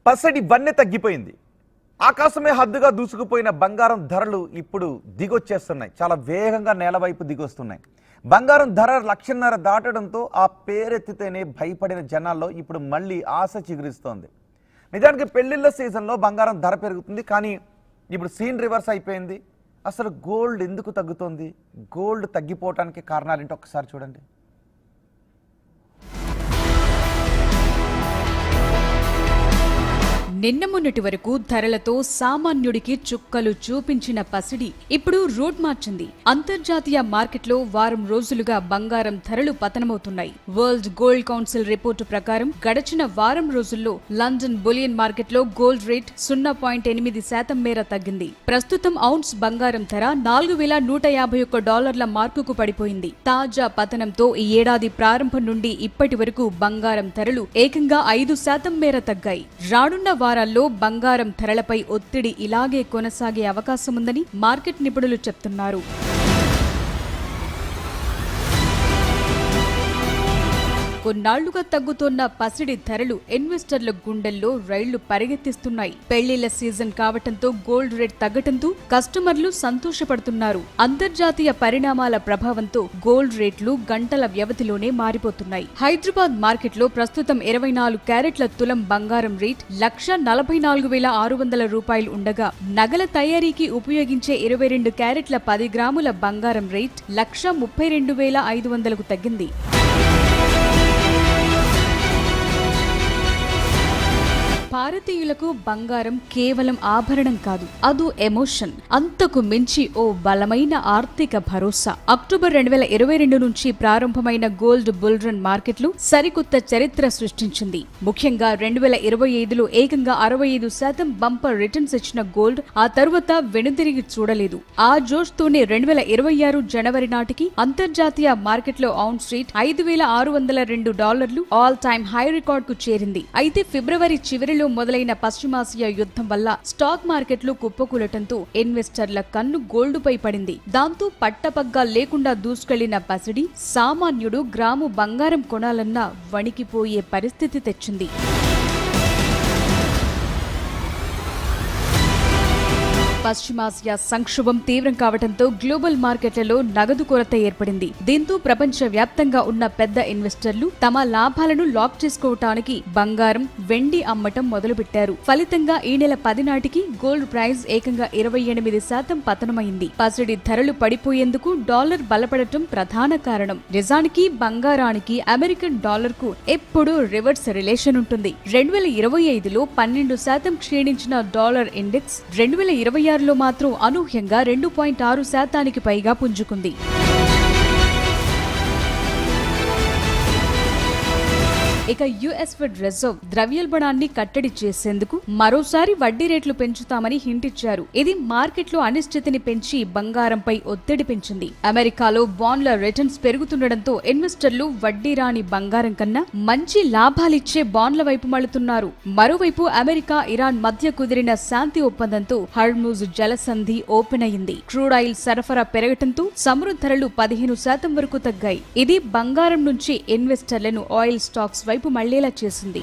పసడి వన్నె తగ్గిపోయింది. ఆకాశమే హద్దుగా దూసుకుపోయిన బంగారం ధరలు ఇప్పుడు దిగొచ్చేస్తున్నాయి. చాలా వేగంగా నేలవైపు దిగొస్తున్నాయి. బంగారం ధర 1,50,000 దాటడంతో ఆ పేరెత్తితేనే భయపడిన జనాల్లో ఇప్పుడు మళ్ళీ ఆశ చిగురిస్తోంది. నిజానికి పెళ్లిళ్ళ సీజన్లో బంగారం ధర పెరుగుతుంది, కానీ ఇప్పుడు సీన్ రివర్స్ అయిపోయింది. అసలు గోల్డ్ ఎందుకు తగ్గుతోంది? గోల్డ్ తగ్గిపోవటానికి కారణాలేంటో ఒకసారి చూడండి. నిన్న మొన్నటి వరకు ధరలతో సామాన్యుడికి చుక్కలు చూపించిన పసిడి ఇప్పుడు రూట్ మార్చింది. అంతర్జాతీయ మార్కెట్లో వారం రోజులుగా బంగారం ధరలు పతనమవుతున్నాయి. వరల్డ్ గోల్డ్ కౌన్సిల్ రిపోర్టు ప్రకారం గడచిన వారం రోజుల్లో లండన్ బులియన్ మార్కెట్లో గోల్డ్ రేట్ 0.8% మేర తగ్గింది. ప్రస్తుతం ఔన్స్ బంగారం ధర $4,151 మార్కుకు పడిపోయింది. తాజా పతనంతో ఈ ఏడాది ప్రారంభం నుండి ఇప్పటి వరకు బంగారం ధరలు ఏకంగా 5% మేర తగ్గాయి. రానున్న వారాల్లో బంగారం ధరలపై ఒత్తిడి ఇలాగే కొనసాగే అవకాశముందని మార్కెట్ నిపుణులు చెప్తున్నారు. కొన్నాళ్లుగా తగ్గుతోన్న పసిడి ధరలు ఇన్వెస్టర్ల గుండెల్లో రైళ్లు పరిగెత్తిస్తున్నాయి. పెళ్లిళ్ల సీజన్ కావటంతో గోల్డ్ రేట్ తగ్గటంతో కస్టమర్లు సంతోషపడుతున్నారు. అంతర్జాతీయ పరిణామాల ప్రభావంతో గోల్డ్ రేట్లు గంటల వ్యవధిలోనే మారిపోతున్నాయి. హైదరాబాద్ మార్కెట్లో ప్రస్తుతం 24 క్యారెట్ల తులం బంగారం రేట్ $1,44,600 ఉండగా, నగల తయారీకి ఉపయోగించే 22 క్యారెట్ల 10 గ్రాముల బంగారం రేట్ $1,32,500కు తగ్గింది. భారతీయులకు బంగారం కేవలం ఆభరణం కాదు, అదో ఎమోషన్. అంతకు మించి ఓ బలమైన ఆర్థిక భరోసా. అక్టోబర్ 2022 నుంచి ప్రారంభమైన గోల్డ్ బుల్ రన్ మార్కెట్లు సరికొత్త చరిత్ర సృష్టించింది. ముఖ్యంగా 2025లో ఏకంగా 65% బంపర్ రిటర్న్స్ ఇచ్చిన గోల్డ్ ఆ తరువాత వెనుదిరిగి చూడలేదు. ఆ జోష్ తోనే 2026 జనవరి నాటికి అంతర్జాతీయ మార్కెట్లో ounce rate $5,602 all time high record కు చేరింది. అయితే ఫిబ్రవరి చివరిలో మొదలైన పశ్చిమాసియా యుద్ధం వల్ల స్టాక్ మార్కెట్లు కుప్పకూలటంతో ఇన్వెస్టర్ల కన్ను గోల్డుపై పడింది. దాంతో పట్టపగ్గా లేకుండా దూసుకెళ్లిన పసిడి సామాన్యుడు గ్రాము బంగారం కొనాలన్నా వణికిపోయే పరిస్థితి తెచ్చింది. పశ్చిమాసియా సంక్షోభం తీవ్రం కావడంతో గ్లోబల్ మార్కెట్లలో నగదు కొరత ఏర్పడింది. దీంతో ప్రపంచ వ్యాప్తంగా ఉన్న పెద్ద ఇన్వెస్టర్లు తమ లాభాలను లాక్ చేసుకోవటానికి బంగారం, వెండి అమ్మటం మొదలుపెట్టారు. ఫలితంగా ఈ నెల 10 నాటికి గోల్డ్ ప్రైస్ ఏకంగా 28% పతనమైంది. పసిడి ధరలు పడిపోయేందుకు డాలర్ బలపడటం ప్రధాన కారణం. నిజానికి బంగారానికి అమెరికన్ డాలర్ కు ఎప్పుడూ రివర్స్ రిలేషన్ ఉంటుంది. 2025లో 12% క్షీణించిన డాలర్ ఇండెక్స్ 2026లో మాత్రం అనూహ్యంగా 2.6% పైగా పుంజుకుంది. ఇక యుఎస్ ఫెడ్ రిజర్వ్ ద్రవ్యోల్బణాన్ని కట్టడి చేసేందుకు మరోసారి వడ్డీ రేట్లు పెంచుతామని హింట్ ఇచ్చారు. ఇది మార్కెట్లో అనిశ్చితిని పెంచి బంగారంపై ఒత్తిడి పెంచింది. అమెరికాలో బాండ్ల రిటర్న్స్ పెరుగుతుండటంతో ఇన్వెస్టర్లు వడ్డీ రాని బంగారం కన్నా మంచి లాభాలిచ్చే బాండ్ల వైపు మళ్లుతున్నారు. మరోవైపు అమెరికా, ఇరాన్ మధ్య కుదిరిన శాంతి ఒప్పందంతో హర్ముజ్ జలసంధి ఓపెన్ అయింది. క్రూడ్ ఆయిల్ సరఫరా పెరగటంతో చమురు ధరలు 15% వరకు తగ్గాయి. ఇది బంగారం నుంచి ఇన్వెస్టర్లను ఆయిల్ స్టాక్స్ వైపు మళ్లేలా చేసింది.